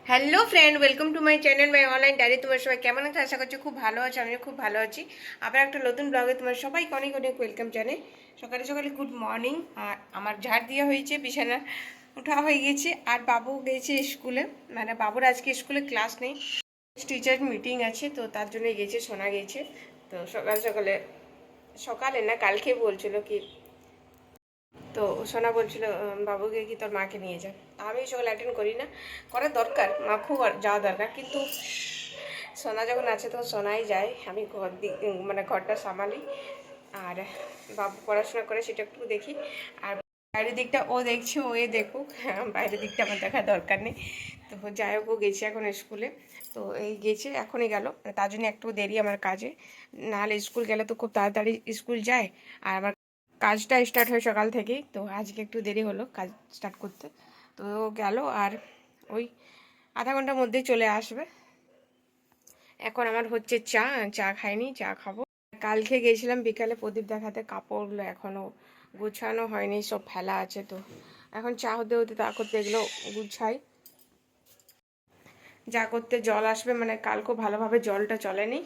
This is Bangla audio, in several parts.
Hello friend, welcome to my channel my online diary. তোমার সবাই কেমন আছে? আশা করছি খুব ভালো আছো। আমিও খুব ভালো আছি। আবার একটা নতুন ব্লগে তোমার সবাইকে অনেক অনেক ওয়েলকাম জানাই। সকালে সকালে গুড মর্নিং। আর আমার ঝাড় দেওয়া হয়েছে, বিছানা ওঠা হয়ে গেছে, আর বাবু গেছে স্কুলে। মানে বাবুর আজকে স্কুলে ক্লাস নেই, টিচার মিটিং আছে, তো তার জন্যই গেছে, শোনা গেছে। তো সকাল সকালে, সকালে না কালকে বলছিল কি, তো সোনা বলছিল বাবুকে কি তোর মাকে নিয়ে যা। আমি সকালে অ্যাটেন্ড করি না, করার দরকার, মা খুব যাওয়া দরকার, কিন্তু সোনা যখন আছে তখন সোনাই যায়। আমি ঘর মানে ঘরটা সামালি, আর বাবু পড়াশোনা করে সেটা একটু দেখি। আর বাইরের দিকটা ও দেখছে, ও দেখুক, বাইরের দিকটা আমার দেখার দরকার নেই। তো যাই হোক, ও গেছে এখন স্কুলে। তো এই গেছে, এখনই গেল, তার জন্য একটু দেরি আমার কাজে। নাহলে স্কুল গেলে তো খুব তাড়াতাড়ি স্কুল যায়, আর আমার কাজটা স্টার্ট হয় সকাল থেকেই। তো আজকে একটু দেরি হলো কাজ স্টার্ট করতে। তো গেল, আর ওই আধা ঘন্টার মধ্যেই চলে আসবে। এখন আমার হচ্ছে চা, চা খাইনি, চা খাবো। কালকে গেছিলাম বিকালে প্রদীপ দেখাতে, কাপড়গুলো এখনও গুছানো হয়নি, সব ফেলা আছে। তো এখন চা হতে হতে তা করতে এগুলো গুছাই। যা করতে জল আসবে, মানে কালকেও ভালোভাবে জলটা চলেনি।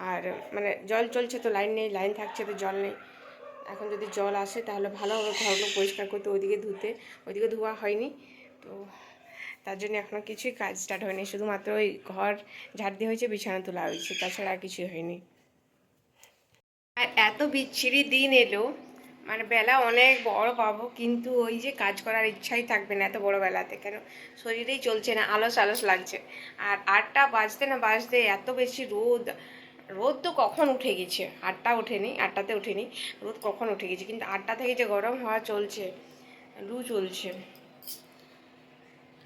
আর মানে জল চলছে তো লাইন নেই, লাইন থাকছে তো জল নেই। এখন যদি জল আসে তাহলে ভালো হবে ঘরগুলো পরিষ্কার করতে, ওইদিকে ধুতে, ওইদিকে ধোয়া হয়নি। তো তার জন্য এখনও কিছুই কাজ স্টার্ট হয়নি, শুধুমাত্র ওই ঘর ঝাড় দিয়ে হয়েছে, বিছানা তোলা হয়েছে, তাছাড়া আর কিছুই হয়নি। আর এত বিচ্ছিরি দিন এলো, মানে বেলা অনেক বড় পাবো, কিন্তু ওই যে কাজ করার ইচ্ছাই থাকবে না এত বড় বেলাতে। কেন, শরীরেই চলছে না, আলস আলস লাগছে। আর 8টা বাজতে না বাজতে এত বেশি রোদ। রোদ তো কখন উঠে গেছে, 8টা ওঠেনি, 8টাতে ওঠেনি, রোদ কখন উঠে গেছে, কিন্তু 8টা থেকে যে গরম হাওয়া চলছে, লু চলছে।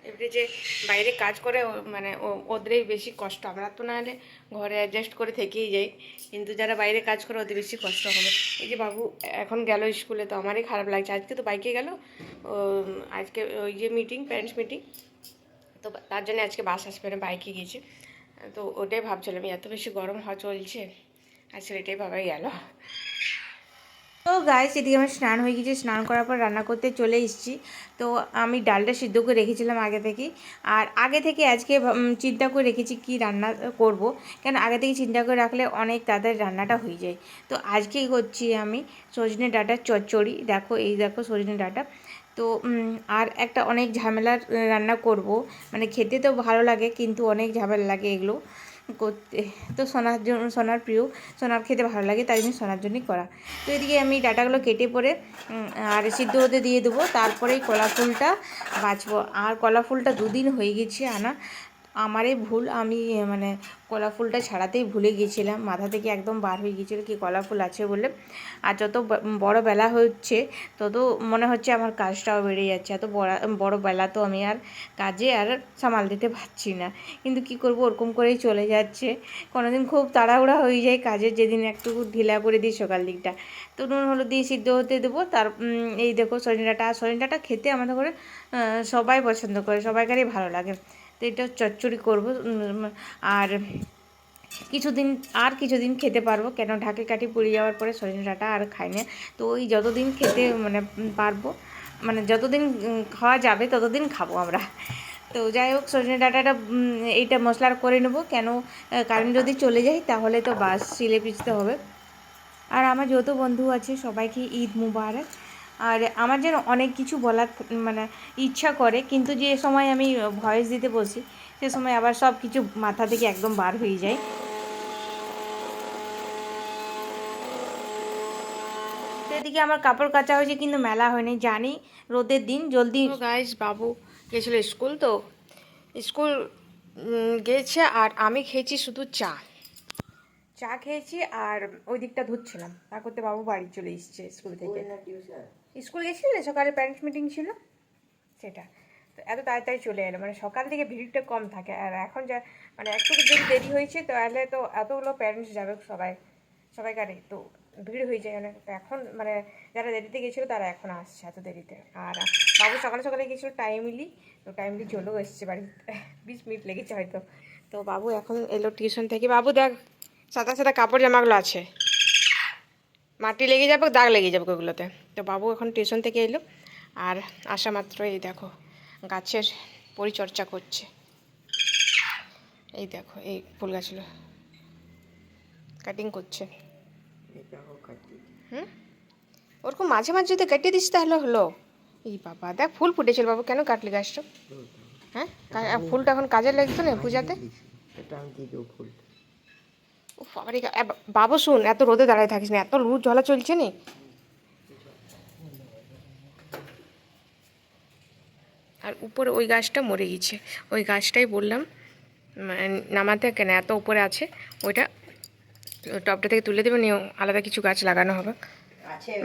এবারে যে বাইরে কাজ করে মানে ওদেরই বেশি কষ্ট, আমরা তো নাহলে ঘরে অ্যাডজাস্ট করে থেকেই যাই, কিন্তু যারা বাইরে কাজ করে ওদের বেশি কষ্ট হবে। এই যে বাবু এখন গেল স্কুলে, তো আমারই খারাপ লাগছে। আজকে তো বাইকে গেল, আজকে ওই যে মিটিং, প্যারেন্টস মিটিং, তো তার জন্য আজকে বাস আসবে না, বাইকে গিয়েছে। তো ওটাই ভাবছিলাম, এত বেশি গরম হওয়া চলছে, আজকে এটাই ভাবাই গেল। তো গাইস, এদিকে আমার স্নান হয়ে গেছে, স্নান করার পর রান্না করতে চলে এসেছি। তো আমি ডালটা সিদ্ধ করে রেখেছিলাম আগে থেকেই, আর আগে থেকে আজকে চিন্তা করে রেখেছি কি রান্না করব, কেন আগে থেকে চিন্তা করে রাখলে অনেক তাড়াতাড়ি রান্নাটা হয়ে যায়। তো আজকেই করছি আমি সজনে ডাঁটার চচ্চড়ি। দেখো, এই দেখো সজনে ডাঁটা। তো আর একটা অনেক ঝামেলার রান্না করব, মানে খেতে তো ভালো লাগে কিন্তু অনেক ঝামেলা লাগে এগুলো করতে। তো সোনার জন্য, সোনার প্রিয়, সোনার খেতে ভালো লাগে, তাই জন্য সোনার জন্যই করা। তো এদিকে আমি ডাঁটাগুলো কেটে পরে আর সিদ্ধ হতে দিয়ে দেবো, তারপরেই কলা ফুলটা বাছবো। আর কলা ফুলটা 2 দিন হয়ে গেছে আনা, আমারই ভুল। আমি মানে কলা ফুলটা ছাড়াতেই ভুলে গিয়েছিলাম, মাথা থেকে একদম বার হয়ে গিয়েছিলো কি কলা ফুল আছে বলে। আর যত বড় বেলা হচ্ছে তত মনে হচ্ছে আমার কাজটাও বেড়ে যাচ্ছে। এত বড় বেলা তো আমি আর কাজে আর সামাল দিতে পারছি না, কিন্তু কি করব, ওরকম করেই চলে যাচ্ছে। কোনোদিন খুব তাড়াহুড়া হয়ে যায় কাজের, যেদিন একটু ঢিলা করে দিই সকাল দিকটা। তো নুন হলুদ দিয়ে সিদ্ধ হতে দেবো। তার এই দেখো সজনে ডাঁটা, আর সজনে ডাঁটা খেতে আমাদের ঘরে সবাই পছন্দ করে, সবাইকারই ভালো লাগে। তো এটা চচ্চড়ি করবো। আর কিছুদিন খেতে পারবো, কেন ঢাকে কাঠি পুড়ে যাওয়ার পরে সজনে ডাঁটা আর খাই না। তো ওই যতদিন খেতে মানে পারবো, মানে যতদিন খাওয়া যাবে ততদিন খাবো আমরা। তো যাই হোক, সজনে ডাঁটাটা এইটা মশলার করে নেবো, কেন কারেন্ট যদি চলে যায় তাহলে তো বাস সিলে পিছতে হবে। আর আমার যত বন্ধু আছে সবাইকে ঈদ মুবারক। আর আমার যেন অনেক কিছু বলার মানে ইচ্ছা করে, কিন্তু যে সময় আমি ভয়েস দিতে বসি সে সময় আবার সব কিছু মাথা থেকে একদম বার হয়ে যায়। তো এদিকে আমার কাপড় কাচা হয়েছে, কিন্তু মেলা হয়নি, জানি রোদের দিন জলদি। গাইস, বাবু গেছিলো স্কুল, তো স্কুল গেছে, আর আমি খেয়েছি শুধু চা। চা খেয়েছি আর ওই দিকটা ধুচ্ছিলাম, তা করতে বাবু বাড়ি চলে এসছে স্কুল থেকে। স্কুল গেছিলে, সকালে প্যারেন্টস মিটিং ছিল সেটা। তো এত তাড়াতাড়ি চলে এলো, মানে সকাল থেকে ভিড়টা কম থাকে, আর এখন যা মানে একটু যদি দেরি হয়েছে তাহলে তো এতগুলো প্যারেন্টস যাবে, সবাইকারই তো ভিড় হয়ে যায় অনেক। তো এখন মানে যারা দেরিতে গেছিলো তারা এখন আসছে এত দেরিতে। আর বাবু সকালে সকালে গেছিলো টাইমলি, তো টাইমলি চলেও এসছে বাড়িতে, 20 মিনিট লেগেছে হয়তো। তো বাবু এখন এলো টিউশন থেকে। বাবু দেখ, সাদা সাদা কাপড় জামাগুলো আছে, মাটি লেগে যাবে, দাগ লেগে যাবে ওগুলোতে। তো বাবু এখন টিউশন থেকে এলো, আর আসা মাত্র এই দেখো গাছের পরিচর্যা করছে। এই দেখো এই ফুল গাছগুলো কাটিং করছে। হুম, ওরকম মাঝে মাঝে যদি কেটে দিস তাহলে হলো। এই বাবা দেখ ফুল ফুটেছিল বাবু, কেন কাটলি গাছটা? হ্যাঁ, ফুলটা এখন কাজে লাগতো না পূজাতে। উফ বাবারে, বাবু শুন, এত রোদে দাঁড়ায় থাকিস না, এত লু ঝলা চলছে নি। আর উপরে ওই গাছটা মরে গেছে, ওই গাছটাই বললাম নামাতে, কেন এত উপরে আছে ওইটা টবটা থেকে তুলে দেবে, নিয়ে আলাদা কিছু গাছ লাগানো হবে।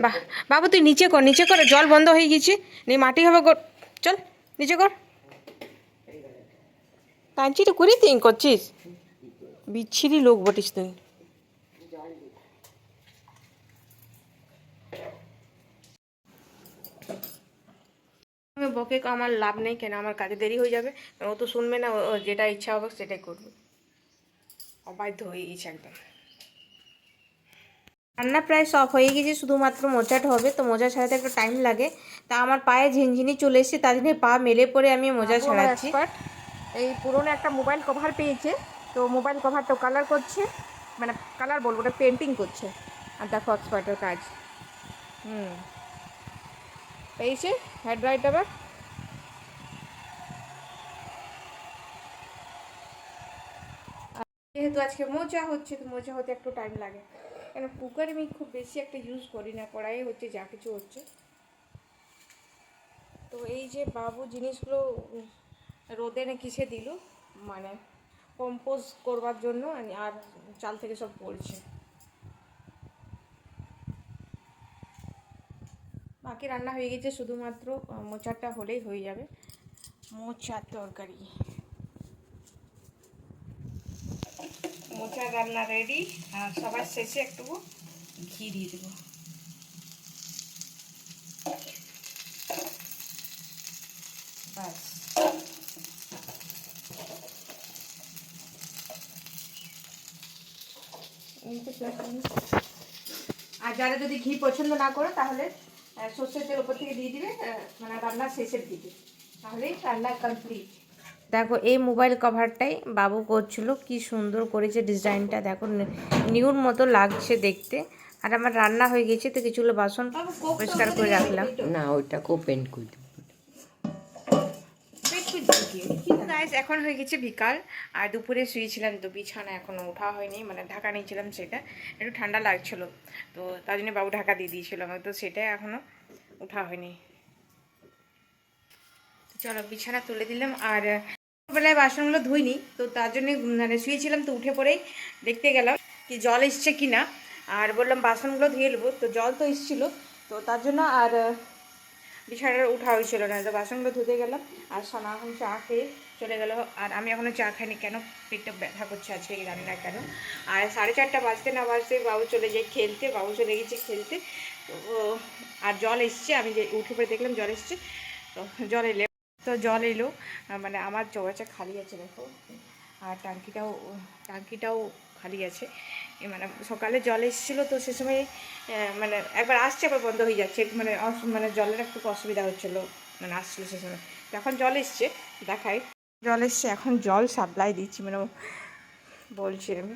বাহ বাবু তুই নিচে কর, নিচে কর, জল বন্ধ হয়ে গেছে, নিয়ে মাটি হবে, চল নিচে কর। কাঞ্চিটা করি তুই করছিস, বিচ্ছিরি লোক বটিস তুই। বকে আমার লাভ নেই, কেন আমার কাজে দেরি হয়ে যাবে, ও তো শুনবে না, ও যেটা ইচ্ছা হবে সেটাই করবে, অবাধ্য হয়ে গেছে একদম। রান্না প্রায় সব হয়ে গেছে, শুধুমাত্র মোচাটা হবে, তো মোজা ছাড়াতে একটু টাইম লাগে। তা আমার পায়ে ঝিনঝিনি চলে এসেছে, তার জন্য পা মেলে পরে আমি মোজা ছাড়াচ্ছি। এই পুরোনো একটা মোবাইল কভার পেয়েছে, তো মোবাইল কভারটা কালার করছে, মানে কালার বলবো ওটা পেন্টিং করছে। আর দেখো এক্সপার্টের কাজ। পেয়েছে হেড রাইট আবার। যেহেতু আজকে মোচা হচ্ছে, তো মোচা হতে একটু টাইম লাগে, কেন কুকার আমি খুব বেশি একটা ইউজ করি না, কড়াই হচ্ছে যা কিছু হচ্ছে। তো এই যে বাবু জিনিসগুলো রোদে না কিসে দিল, মানে কম্পোজ করবার জন্য, আর চাল থেকে সব পড়ছে। বাকি রান্না হয়ে গেছে, শুধুমাত্র মোচাটা হলেই হয়ে যাবে, মোচার তরকারি। মোচার রান্না রেডি, আর সবার শেষে একটু ঘি দিয়ে দেবো। বাস, আর যারা যদি ঘি পছন্দ না করো তাহলে সর্ষের তেল উপর থেকে দিয়ে দিবে, মানে রান্নার শেষের দিকে, তাহলেই রান্না কমপ্লিট। দেখো এই মোবাইল কভারটাই বাবু করছিল, কি সুন্দর করেছে ডিজাইনটা, দেখো নিউর মতো লাগছে দেখতে। আর আমার রান্না হয়ে গেছে, তো কিছুগুলো বাসন পরিষ্কার করে রাখলাম। না ওইটা কো পেন্ট করে দেবো। গাইস এখন হয়ে গেছে বিকাল, আর দুপুরে শুয়েছিলাম, তো বিছানা এখনো ওঠা হয়নি, মানে ঢাকা নিয়েছিলাম, সেটা একটু ঠান্ডা লাগছিল, তো তার জন্য বাবু ঢাকা দিয়ে দিয়েছিল আমাকে, তো সেটাই এখনো ওঠা হয়নি। চলো বিছানা তুলে দিলাম। আর বেলায় বাসনগুলো ধুইনি, তো তার জন্য মানে শুয়েছিলাম, তো উঠে পড়েই দেখতে গেলাম কি জল এসছে কি না, আর বললাম বাসনগুলো ধুয়ে নেবো, তো জল তো এসেছিলো, তো তার জন্য আর বিছানাটা উঠা হয়েছিল না, তো বাসনগুলো ধুতে গেলাম। আর সোনা এখন চা খেয়ে চলে গেল, আর আমি এখনও চা খাইনি, কেন পেটটা ব্যথা করছে আজকে, এই জানি না কেন। আর 4:30 বাজতে না বাজতে বাবু চলে যায় খেলতে, বাবু চলে গেছে খেলতে, তো আর জল এসছে, আমি যে উঠে পড়ে দেখলাম জল এসছে, তো জল এলো, মানে আমার চৌবাচ্চা খালি আছে দেখো, আর টাঙ্কিটাও খালি আছে, মানে সকালে জল এসেছিলো, তো সে সময় মানে একবার আসছে আবার বন্ধ হয়ে যাচ্ছে, মানে মানে জলের একটু অসুবিধা হচ্ছিলো, মানে আসছিলো সে সময়। এখন জল এসছে, দেখাই জল এসছে, এখন জল সাপ্লাই দিচ্ছি, মানে বলছি আমি।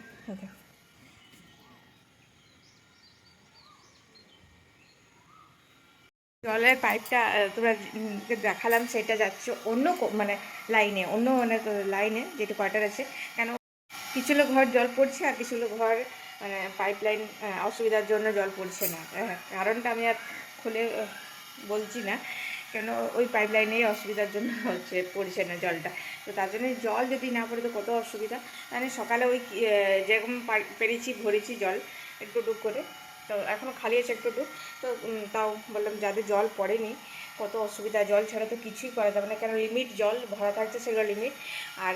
জলের পাইপটা তোমরা দেখালাম, সেটা যাচ্ছে অন্য মানে লাইনে যেটা কোয়ার্টার আছে, কেন কিছু লোক ঘর জল পড়ছে, আর কিছু লোক ঘর মানে পাইপ লাইন অসুবিধার জন্য জল পড়ছে না, কারণটা আমি আর খুলে বলছি না, কেন ওই পাইপ লাইনেই অসুবিধার জন্য পড়ছে না জলটা, তো তার জন্য জল যদি না পড়ে তো কত অসুবিধা। মানে সকালে ওই যেরকম পেরেছি ভরেছি জল একটু ডুব করে, তো এখনও খালি আছে একটু ডুব, তো তাও বললাম যাদের জল পড়েনি কত অসুবিধা, জল ছাড়া তো কিছুই করা যাবে না, কেন লিমিট জল ভরা থাকছে, সেগুলো লিমিট। আর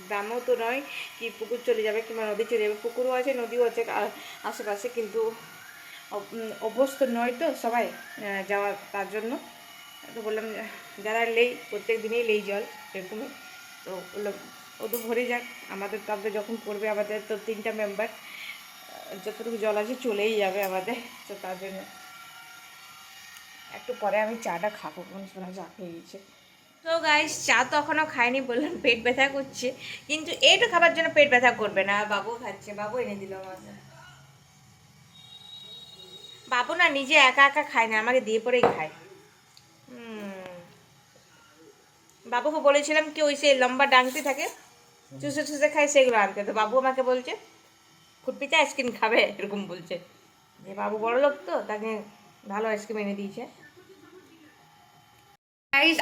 গ্রামেও তো নয় কি পুকুর চলে যাবে কিংবা নদী চলে যাবে, পুকুরও আছে নদীও আছে আশেপাশে, কিন্তু অভ্যস্ত নয় তো সবাই যাওয়া, তার জন্য তো বললাম যারা প্রত্যেক দিনেই জল এরকমই, তো বললাম ও তো ভরে যাক, আমাদের তো যখন পড়বে, আমাদের তো 3টা মেম্বার, যতটুকু জল আছে চলেই যাবে আমাদের, তো তার জন্য একটু পরে আমি চাটা খাবো, শোনা চা খেয়ে গেছে। তো গাইস চা তো এখনো খাইনি, বললাম পেট ব্যথা করছে, কিন্তু এইটা খাবার জন্য পেট ব্যথা করবে না। বাবু খাচ্ছে, বাবু এনে দিল আমাকে। বাবু না নিজে একা একা খায় না, আমাকে দিয়ে পরেই খায়। বাবুকে বলেছিলাম কি ওই সে লম্বা ডাংটি থাকে চুষে চুষে খায়, সেগুলো আনতে। তো বাবু আমাকে বলছে খুটপিতে আইসক্রিম খাবে, এরকম বলছে। যে বাবু বড় লোক তো, তাকে ভালো আইসক্রিম এনে দিয়েছে।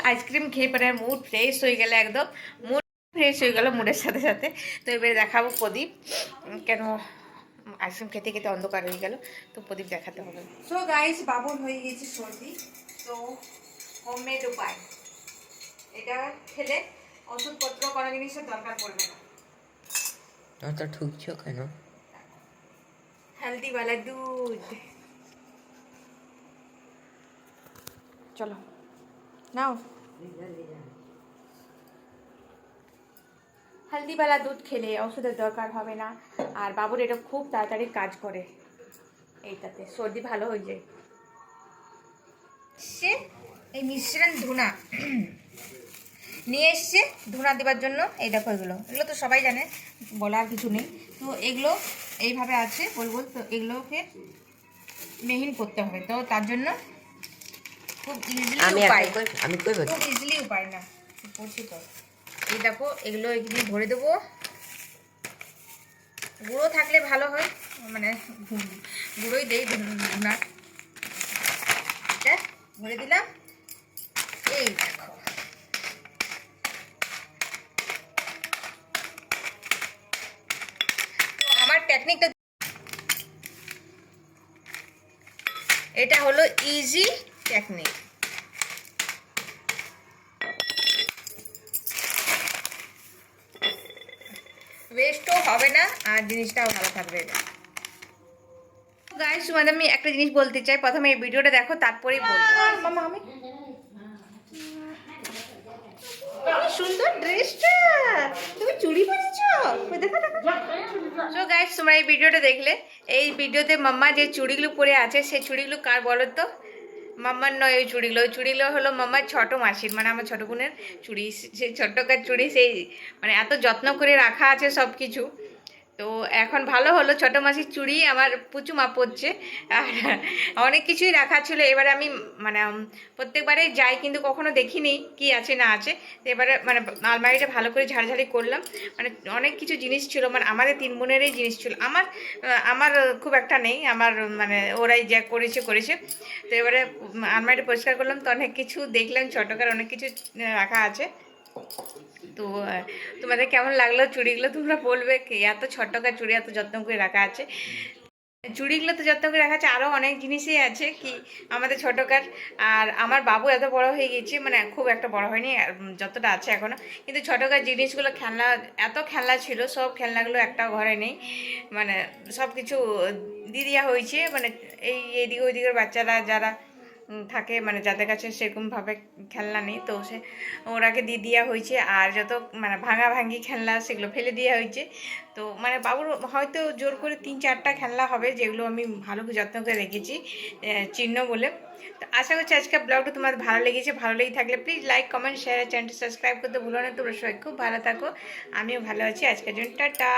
আইসক্রিম খেয়ে পরে মুড ফ্রেশ হয়ে গেলে, একদম মুড ফ্রেশ হয়ে গেল মুডের সাথে সাথে। তো এবারে দেখাবো প্রদীপ, কেন আইসক্রিম খেতে খেতে অন্ধকার হয়ে গেল, তো প্রদীপ দেখাতে হবে। সো গাইস বাবুর হয়ে গেছে সর্দি, তো হোমমেড উপায়, এটা খেলে ওষুধপত্র কোনো জিনিসের দরকার পড়বে না। অত ঠুকছো কেন? হলদিওয়ালা দুধ, চলো নাও। হলদিওয়ালা দুধ খেলে ওষুধের দরকার হবে না, আর বাবুর এটা খুব তাড়াতাড়ি কাজ করে, এইটাতে সর্দি ভালো হয়ে যায়। সে এই মিশ্রণ ধুনা নিয়ে এসছে, ধুনা দেওয়ার জন্য। এই দেখো এগুলো, এগুলো তো সবাই জানে, বলার কিছু নেই। তো এগুলো এইভাবে আছে গোল গোল, তো এগুলোকে মেহিন করতে হবে। তো তার জন্য খুব ইজিলি উপায়, আমি কইব খুব ইজিলি উপায় না করছি তো। এই দেখো এগুলো এখানে ভরে দেবো, গুঁড়ো থাকলে ভালো হয়, মানে গুঁড়োই দেই ধুনা। এটা ভরে দিলাম, এই দেখো। আমার টেকনিকটা এটা হলো ইজি টেকনিক। ওয়েস্টও হবে না, আর জিনিসটাও ভালো থাকবে। গাইস তোমাদের আমি একটা জিনিস বলতে চাই, প্রথমে এই ভিডিওটা দেখো তারপরেই বলবো। মামা আমি সুন্দর ড্রেসটা, তুমি চুড়ি পরেছো, দেখো দেখো। সো গাইস তোমরা এই ভিডিওটা দেখলে, এই ভিডিওতে মাম্মা যে চুড়িগুলো পরে আছে, সেই চুড়িগুলো কার বলো তো? মাম্মার নয় ওই চুড়িগুলো, ওই চুড়িগুলো হলো মাম্মার ছোটো মাসির, মানে আমার ছোটো বোনের চুড়ি। সেই ছোট্টকার চুড়ি, সেই মানে এত যত্ন করে রাখা আছে সব কিছু। তো এখন ভালো হলো, ছোটো মাসির চুড়ি আমার পুচু মা পড়ছে, আর অনেক কিছুই রাখা ছিল। এবারে আমি মানে প্রত্যেকবারে যাই, কিন্তু কখনো দেখিনি কি আছে না আছে। তো এবারে মানে আলমারিটা ভালো করে ঝাড়ঝাড়ি করলাম, মানে অনেক কিছু জিনিস ছিল, মানে আমাদের তিন বোনেরই জিনিস ছিল। আমার খুব একটা নেই, আমার মানে ওরাই যা করেছে করেছে। তো এবারে আলমারিটা পরিষ্কার করলাম, তো অনেক কিছু দেখলাম, ছোটকার অনেক কিছু রাখা আছে। তো তোমাদের কেমন লাগলো চুড়িগুলো তোমরা বলবে, কি এত ছোট্টকার চুড়ি এত যত্ন করে রাখা আছে। চুড়িগুলো তো যত্ন করে রাখা আছে, আরও অনেক জিনিসই আছে কি আমাদের ছোটকার। আর আমার বাবু এত বড় হয়ে গেছে, মানে খুব একটা বড় হয়নি, যতটা আছে এখনো, কিন্তু ছোটকার জিনিসগুলো খেলনা, এত খেলনা ছিল, সব খেলনাগুলো একটাও ঘরে নেই, মানে সব কিছু দিয়ে দেওয়া হয়েছে। মানে এইদিকে ওইদিকের বাচ্চারা যারা থাকে, মানে যাদের কাছে সেরকমভাবে খেলনা নেই, তো ওরাকে দিয়ে দেওয়া হয়েছে। আর যত মানে ভাঙা ভাঙি খেলনা সেগুলো ফেলে দেওয়া হয়েছে। তো মানে বাবুর হয়তো জোর করে 3-4টা খেলনা হবে, যেগুলো আমি ভালো করে যত্ন করে রেখেছি চিহ্ন বলে। তো আশা করছি আজকের ব্লগটা তোমার ভালো লেগেছে। ভালো লেগে থাকলে প্লিজ লাইক কমেন্ট শেয়ার, চ্যানেলটি সাবস্ক্রাইব করতে ভুলো না। তোমরা সবাই খুব ভালো থাকো, আমিও ভালো আছি। আজকের জন্য টাটা।